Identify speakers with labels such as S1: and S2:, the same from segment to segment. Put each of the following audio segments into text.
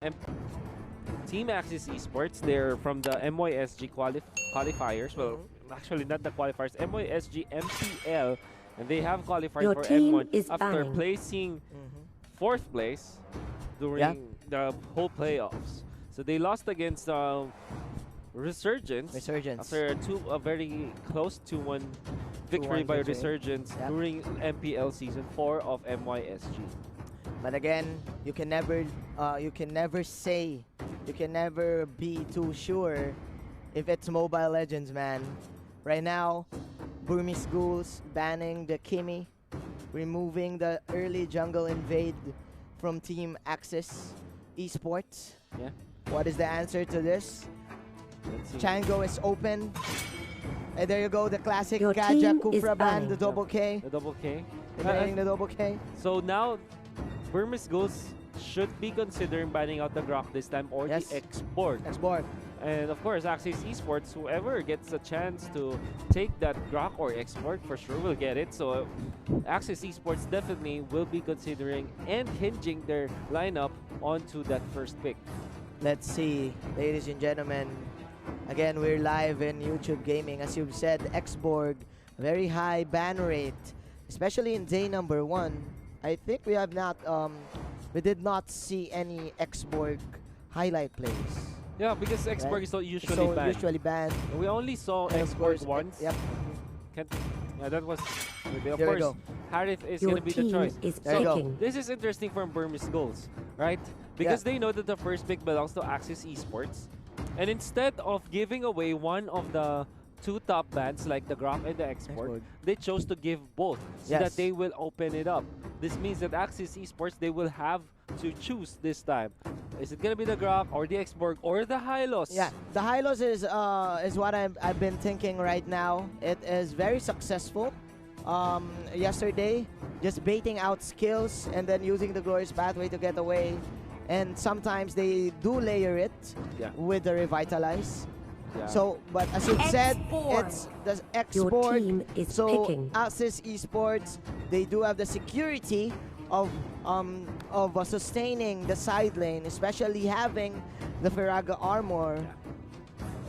S1: M Team Axis Esports, they're from the MYSG qualifiers. Well, actually not the qualifiers, MYSG MPL, and they have qualified
S2: Your
S1: for
S2: team
S1: M1
S2: is
S1: after
S2: banning.
S1: placing 4th place during the whole playoffs. So they lost against Resurgence. After a very close 2-1 victory by Resurgence during MPL Season 4 of MYSG.
S3: But again, you can never be too sure if it's Mobile Legends, man. Right now, Burmese Ghouls banning the Kimi, removing the early jungle invade from Team Axis Esports.
S1: Yeah.
S3: What is the answer to this? Chango is open. And there you go, the classic Kaja Kufra ban, the double K.
S1: The double K.
S3: Banning the double K.
S1: So now, Burmese Ghouls should be considering banning out the Grok this time, or the export. And of course, Axis Esports, whoever gets a chance to take that Grok or export, for sure will get it. So Axis Esports definitely will be considering and hinging their lineup onto that first pick.
S3: Let's see, ladies and gentlemen. Again, we're live in YouTube Gaming. As you've said, Xborg, very high ban rate, especially in day number 1. I think we have not, we did not see any Xborg highlight plays.
S1: Yeah, because Xborg is usually banned. We only saw Xborg once.
S3: Yep.
S1: Yeah, that was. Of course, Harith is going to be the choice. So this is interesting for Burmese Ghouls, right? Because they know that the first pick belongs to Axis Esports. And instead of giving away one of the 2 top bans like the Grok and the Export, they chose to give both so that they will open it up. This means that Axis Esports, they will have to choose this time. Is it going to be the Grok or the Export or the Hylos?
S3: Yeah, the Hylos is what I've been thinking right now. It is very successful. Yesterday, just baiting out skills and then using the Glorious Pathway to get away. And sometimes they do layer it with the Revitalize. So, but as you said, it's the export. So, Axis Esports, they do have the security of sustaining the side lane, especially having the Firaga armor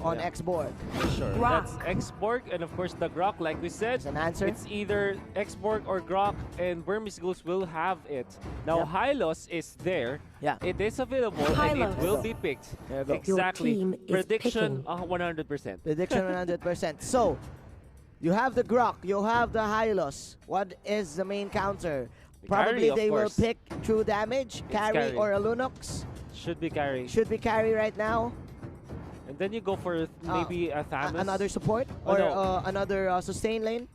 S3: on Xborg.
S1: Sure. That's Xborg, and of course the Grok, like we said,
S3: an answer.
S1: It's either Xborg or Grok, and Burmese Ghouls will have it. Now Hylos is there. It is available, and it will be picked. Exactly. Prediction 100%.
S3: Prediction 100%. So, you have the Grok, you have the Hylos. What is the main counter? Probably they will pick true damage, carry or a Lunox.
S1: Should be carry.
S3: Should be carry right now.
S1: And then you go for maybe a Thanos.
S3: Another support or another sustain lane.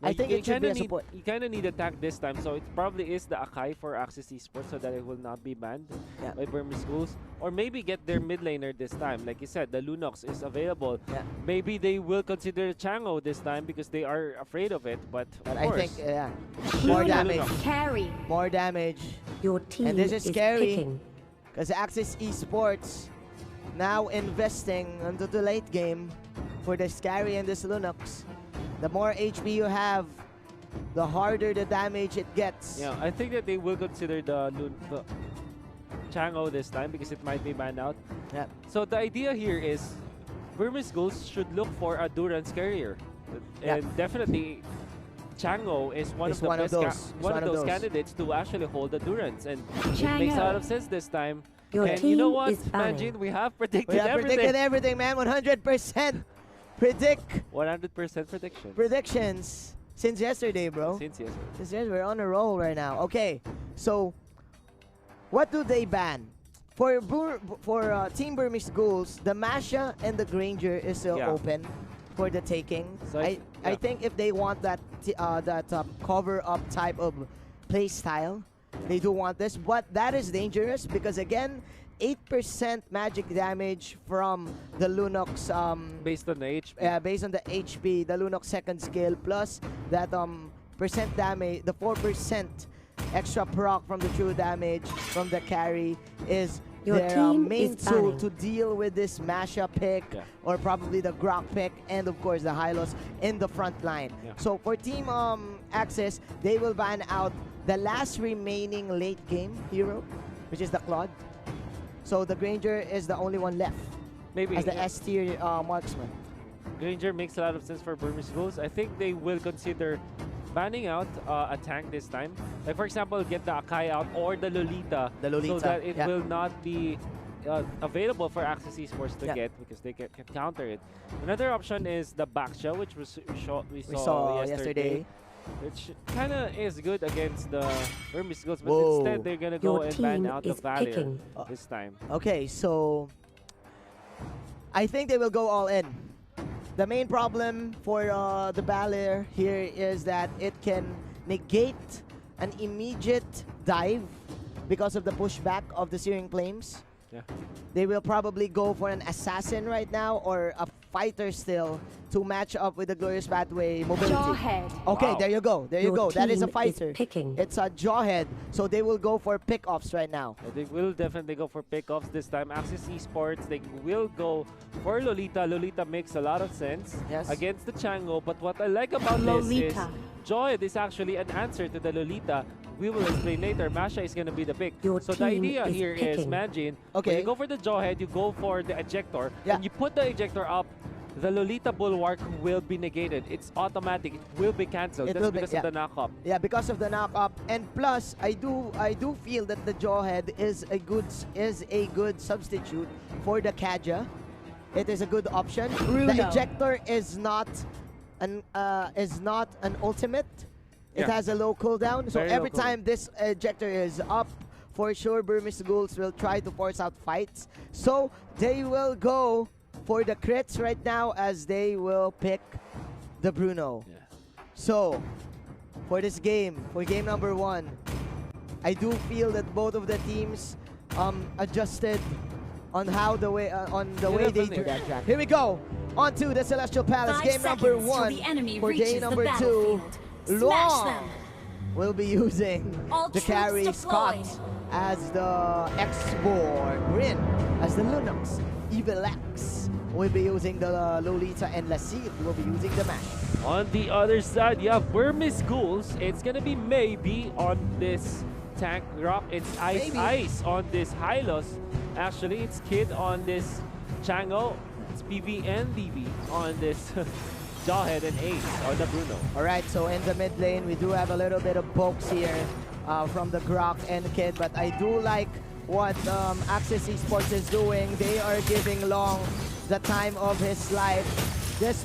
S3: I think it should be a support.
S1: You kind of need attack this time, so it probably is the Akai for Axis Esports so that it will not be banned by Burmese Ghouls. Or maybe get their mid laner this time. Like you said, the Lunox is available. Maybe they will consider Chango this time because they are afraid of it, but of course.
S3: I think, more damage.
S2: Carry.
S3: More damage.
S2: Your team
S3: and this is scary
S2: because
S3: Axis Esports now investing into the late game for this carry and this Lunox. The more HP you have, the harder the damage it gets.
S1: Yeah, I think that they will consider the Chango this time because it might be banned out. So the idea here is Burmese Ghouls should look for a Durance carrier. And definitely Chango is one of those candidates to actually hold the Durance. And it makes a lot of sense this time. And you know what, Manjin, we have predicted everything.
S3: Predicted everything, man. 100% predict.
S1: 100%
S3: predictions since yesterday, bro.
S1: Since
S3: yesterday, we're on a roll right now. Okay, so what do they ban? For Team Burmese Ghouls, the Masha and the Granger is still open for the taking. So I think if they want that cover up type of play style, they do want this, but that is dangerous because again, 8% magic damage from the Lunox.
S1: Based on the HP.
S3: Yeah, based on the HP, the Lunox second skill plus that percent damage, the 4% extra proc from the true damage from the carry is their main tool to deal with this Masha pick or probably the Grok pick and of course the Hylos in the front line. So for Team Axis, they will ban out the last remaining late game hero, which is the Claude. So the Granger is the only one left.
S1: Maybe.
S3: As the S tier marksman.
S1: Granger makes a lot of sense for Burmese Ghouls. I think they will consider banning out a tank this time. Like for example, get the Akai out or the Lolita. So that it will not be available for Access Esports to get because they can counter it. Another option is the Baksha, which we saw yesterday. Which kind of is good against the Burmese Ghouls, but instead they're going to go and ban out the Valier this time.
S3: Okay, so I think they will go all in. The main problem for the Valier here is that it can negate an immediate dive because of the pushback of the Searing Flames.
S1: Yeah.
S3: They will probably go for an assassin right now or a fighter still to match up with the Glorious Pathway mobility.
S2: Jawhead.
S3: Okay, there you go. There you go. That is a fighter.
S2: Picking.
S3: It's a Jawhead. So they will go for pick-offs right now.
S1: They will definitely go for pick-offs this time. Access Esports, they will go for Lolita. Lolita makes a lot of sense against the Chango. But what I like about this is Jawhead is actually an answer to the Lolita. We will explain later. Masha is going to be the pick. So the idea here is, Manjin, when you go for the Jawhead, you go for the ejector. And you put the ejector up, the Lolita Bulwark will be negated. It's automatic. It will be cancelled. That's because of the knock-up.
S3: Yeah, because of the knock-up. And plus, I do feel that the Jawhead is a good substitute for the Kaja. It is a good option.
S2: Bruno.
S3: The ejector is not an ultimate. It has a low cooldown, so every time this ejector is up, for sure Burmese Ghouls will try to force out fights. So they will go for the crits right now as they will pick the Bruno.
S1: Yeah.
S3: So for this game, for game number 1, I do feel that both of the teams adjusted on how the way they do that track. Here we go, on to the Celestial Palace, game number 1 for day number 2. Long will be using the carry Scott as the X-Born, Rin as the Lunox, Evil X will be using the Lolita, and Lassie will be using the Mash.
S1: On the other side, you have Burmese Ghouls. It's gonna be maybe on this tank rock. It's Ice on this Hylos. Actually, it's Kid on this Chango. It's PV and DV on this Jawhead and Ace on the Bruno.
S3: Alright, so in the mid lane, we do have a little bit of pokes here from the Grok and Kid, but I do like what Access Esports is doing. They are giving Long the time of his life. This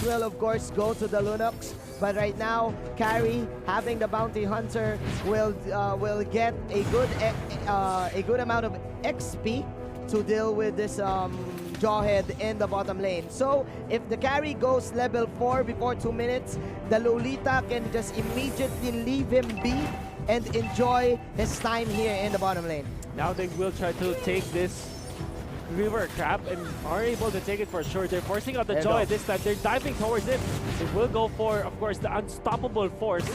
S3: will of course go to the Lunox, but right now, Carry having the Bounty Hunter will get a good amount of XP to deal with this Jawhead in the bottom lane. So if the Carry goes level 4 before 2 minutes, the Lolita can just immediately leave him be and enjoy his time here in the bottom lane.
S1: Now they will try to take this River Crab and are able to take it for sure. They're forcing out the Jawhead this time. They're diving towards it. They will go for, of course, the unstoppable force.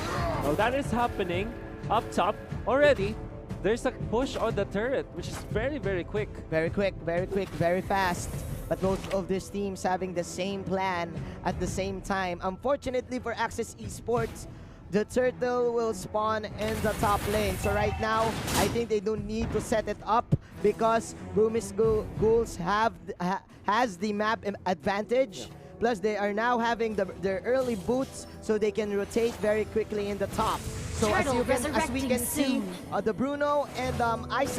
S1: Well, that is happening up top already. There's a push on the turret, which is very, very quick.
S3: Very quick, very fast. But both of these teams having the same plan at the same time. Unfortunately for Access Esports, the turtle will spawn in the top lane. So right now, I think they don't need to set it up because Burmese Ghouls has the map advantage. Plus, they are now having their early boots, so they can rotate very quickly in the top. So as we can see, the Bruno and Ice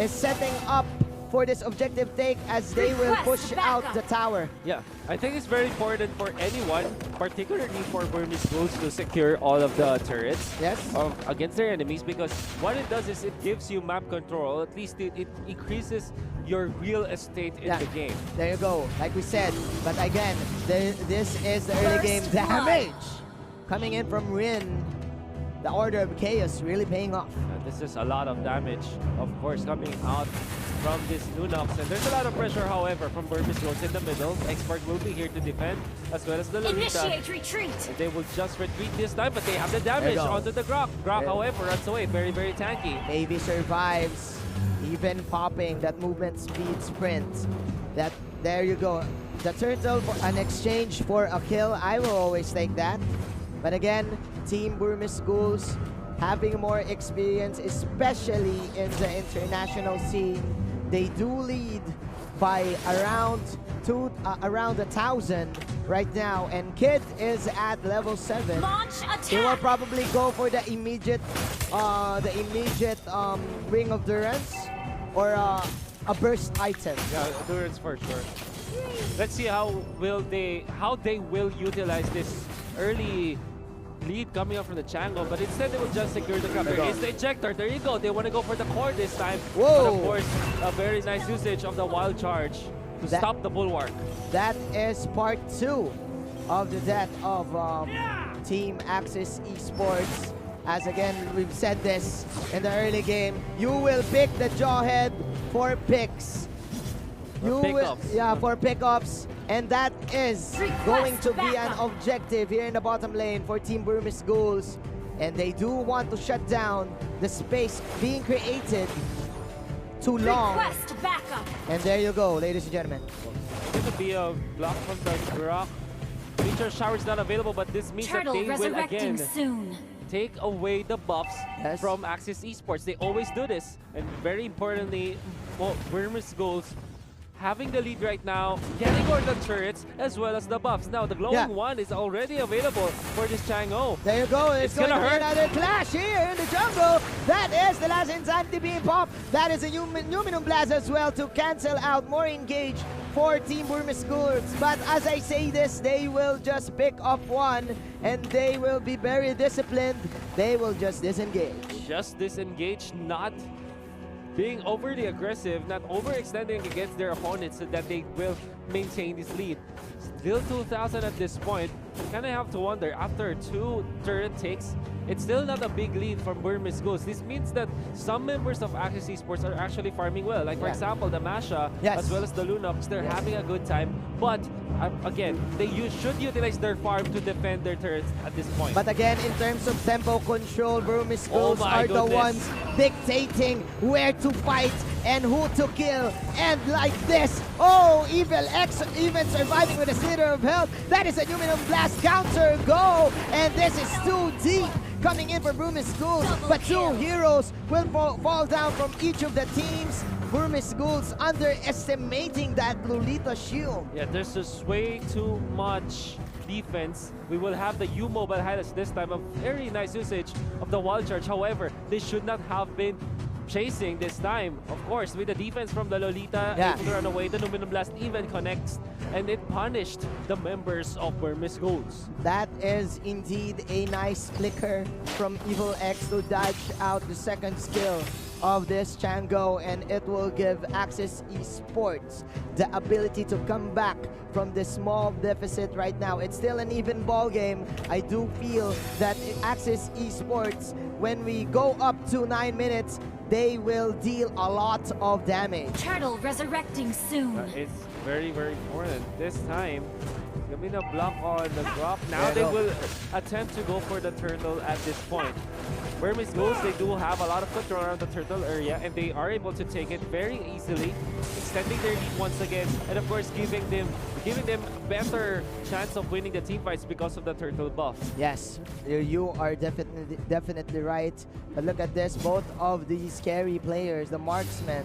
S3: is setting up for this objective take as they will push out the tower.
S1: Yeah, I think it's very important for anyone, particularly for Burmese Ghouls, to secure all of the turrets against their enemies, because what it does is it gives you map control. At least it increases your real estate in the game.
S3: There you go, like we said. But again, this is the early game damage coming in from Rin. The Order of Chaos really paying off.
S1: This is a lot of damage, of course, coming out from this Lunox. And there's a lot of pressure, however, from Burmese Ghouls in the middle. Expert will be here to defend, as well as the Lolita.
S2: Initiate retreat!
S1: And they will just retreat this time, but they have the damage onto the Grok. Grok, however, runs away. Very, very tanky.
S3: Maybe survives, even popping that movement speed sprint. There you go. The turtle for an exchange for a kill. I will always take that. But again, Team Burmese Ghouls having more experience, especially in the international scene. They do lead by around 1,000 right now, and Kid is at level 7. He will probably go for the immediate ring of endurance or a burst item.
S1: Yeah, endurance for sure. Let's see how they will utilize this early lead coming up from the Chango, but instead they will just secure the crab. There is the ejector. There you go. They want to go for the core this time.
S3: Whoa!
S1: But of course, a very nice usage of the wild charge to stop the bulwark.
S3: That is part 2 of the death of Team Axis Esports. As again, we've said this in the early game, you will pick the Jawhead for picks. For pickups, and that is going to be an objective here in the bottom lane for Team BURMESE Ghouls, and they do want to shut down the space being created too long. And there you go, ladies and gentlemen.
S1: This would be a block from the Grok. Meteor shower is not available, but this means that they will again take away the buffs from Axis Esports. They always do this, and very importantly, BURMESE Ghouls having the lead right now, getting on the turrets as well as the buffs. Now the glowing one is already available for this Chang'e.
S3: There you go. It's going to hurt. Another clash here in the jungle. That is the last insanity being popped. That is a Numinum Blast as well to cancel out more engage for Team BURMESE Ghouls. But as I say this, they will just pick up one and they will be very disciplined. They will just disengage.
S1: Just disengage, not being overly aggressive, not overextending against their opponents so that they will maintain this lead. Still 2,000 at this point. Kind of have to wonder, after 2 turret takes, it's still not a big lead from BURMESE Ghouls. This means that some members of Axis Esports are actually farming well. Like for example, the Masha, as well as the Lunox, they're having a good time. But again, they should utilize their farm to defend their turrets at this point.
S3: But again, in terms of tempo control, BURMESE Ghouls are the ones dictating where to fight and who to kill. And like this, Evil X even surviving with a slither of health. That is a Numinum Blast counter go, and this is too deep coming in for BURMESE Ghouls, but 2 heroes will fall down from each of the teams. BURMESE Ghouls underestimating that Lolita shield.
S1: Yeah, there's just way too much defense. We will have the U-Mobile highlights this time. A very nice usage of the wild charge. However, they should not have been chasing this time. Of course, with the defense from the Lolita able to run away, the Numinum Blast even connects, and it punished the members of BURMESE Ghouls.
S3: That is indeed a nice flicker from Evil X to dodge out the second skill of this Chang'e, and it will give Axis Esports the ability to come back from this small deficit right now. It's still an even ball game. I do feel that Axis Esports, when we go up to 9 minutes, they will deal a lot of damage.
S2: Turtle resurrecting soon.
S1: It's very, very important. This time, gonna be a block on the drop. Now they will attempt to go for the turtle at this point. BURMESE Ghouls, they do have a lot of control around the turtle area, and they are able to take it very easily, extending their lead once again, and of course giving them better chance of winning the team fights because of the turtle buff.
S3: Yes, you are definitely right. But look at this, both of these carry players, the marksman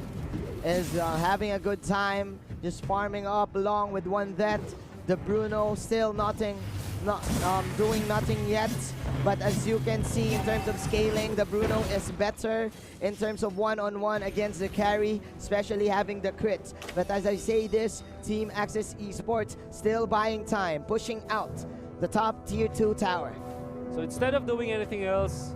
S3: is having a good time, just farming up along with one vet. The Bruno still doing nothing yet, but as you can see in terms of scaling, the Bruno is better in terms of one-on-one against the carry, especially having the crit. But as I say this, Team Axis Esports still buying time, pushing out the top tier 2 tower.
S1: So instead of doing anything else,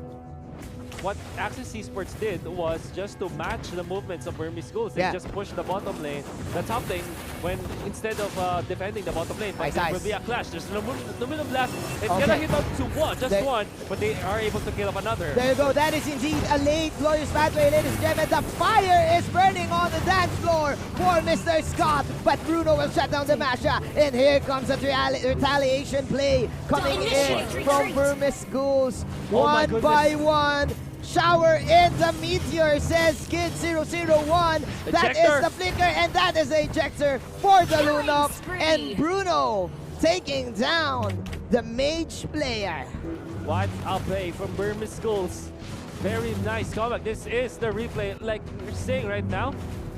S1: what Axis Esports did was just to match the movements of BURMESE Ghouls. They just pushed the bottom lane, the top lane, when instead of defending the bottom lane, but there will be a clash. There's no Numinum Blast. It's gonna hit up to one, but they are able to kill up another.
S3: There you go. That is indeed a late glorious pathway, ladies and gentlemen. The fire is burning on the dance floor for Mr. Scott, but Bruno will shut down the Masha, and here comes a retaliation play coming in from BURMESE Ghouls. One by one. Shower in the meteor, says Kid 001. That is the flicker, and that is the ejector for the Lunox. And Bruno taking down the mage player.
S1: What a play from Burmese Ghouls. Very nice comeback. This is the replay, like we're saying right now.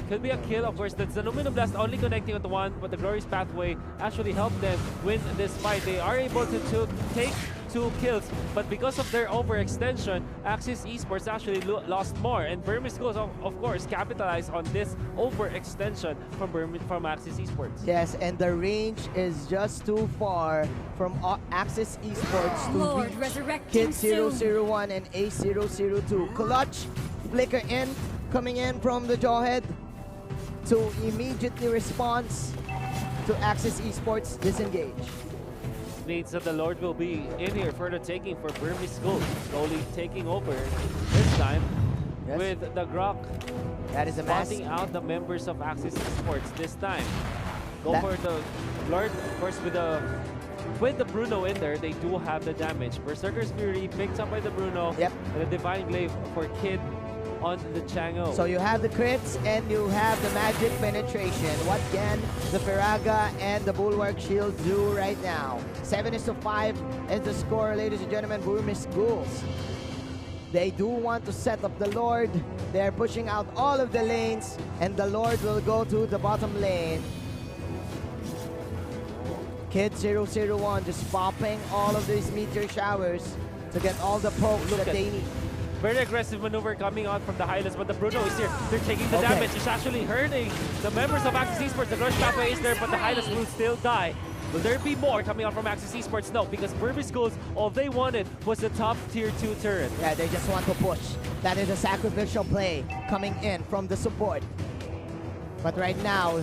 S1: Could be a kill, of course. That's the Lumino Blast only connecting with one, but the Glorious Pathway actually helped them win this fight. They are able to take 2 kills, but because of their overextension, Axis Esports actually lost more. And Burmese Ghouls, of course, capitalized on this overextension from Axis Esports.
S3: Yes, and the range is just too far from Axis Esports to reach Kid 001 and A002. Clutch, flicker in, coming in from the Jawhead to immediately respond to Axis Esports disengage.
S1: Means that the Lord will be in here for the taking for Burmese Ghouls. Slowly taking over this time with the Grok.
S3: That is a mess.
S1: Spotting out the members of Axis Esports this time. Go for the Lord, of course, with the Bruno in there, they do have the damage. Berserker's Fury picked up by the Bruno.
S3: Yep.
S1: And the Divine Glaive for Kid on the Chango.
S3: So you have the crits and you have the magic penetration. What can the Firaga and the Bulwark Shield do right now? 7-5 is the score, ladies and gentlemen. Burmese Ghouls. They do want to set up the Lord. They're pushing out all of the lanes, and the Lord will go to the bottom lane. Kid 001 just popping all of these meteor showers to get all the pokes that they need.
S1: Very aggressive maneuver coming out from the Highlands, but the Bruno is here. They're taking the damage. It's actually hurting the members of Axis Esports. The Glorious Pathway is there, but the Highlands will still die. Will there be more coming out from Axis Esports? No, because Burmese Ghouls, all they wanted was the top tier 2 turret.
S3: Yeah, they just want to push. That is a sacrificial play coming in from the support. But right now,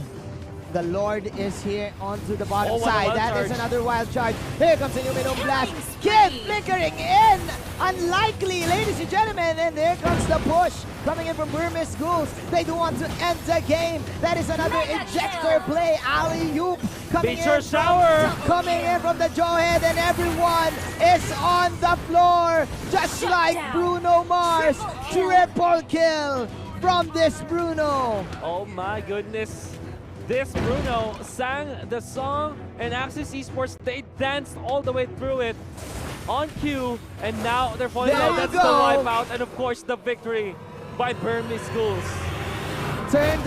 S3: the Lord is here onto the bottom side. That is another wild charge. Here comes the Lumino Blast. Kid flickering in. Unlikely, ladies and gentlemen. And there comes the push coming in from Burmese Ghouls. They do want to end the game. That is another ejector play. Alley-oop coming in. Coming in from the Jawhead, and everyone is on the floor. Just like Bruno Mars. Triple kill from this Bruno.
S1: Oh my goodness. This Bruno sang the song, and Axis Esports, they danced all the way through it on cue, and now they're falling out. That's the wipeout, and of course the victory by Burmese Ghouls.
S3: Turned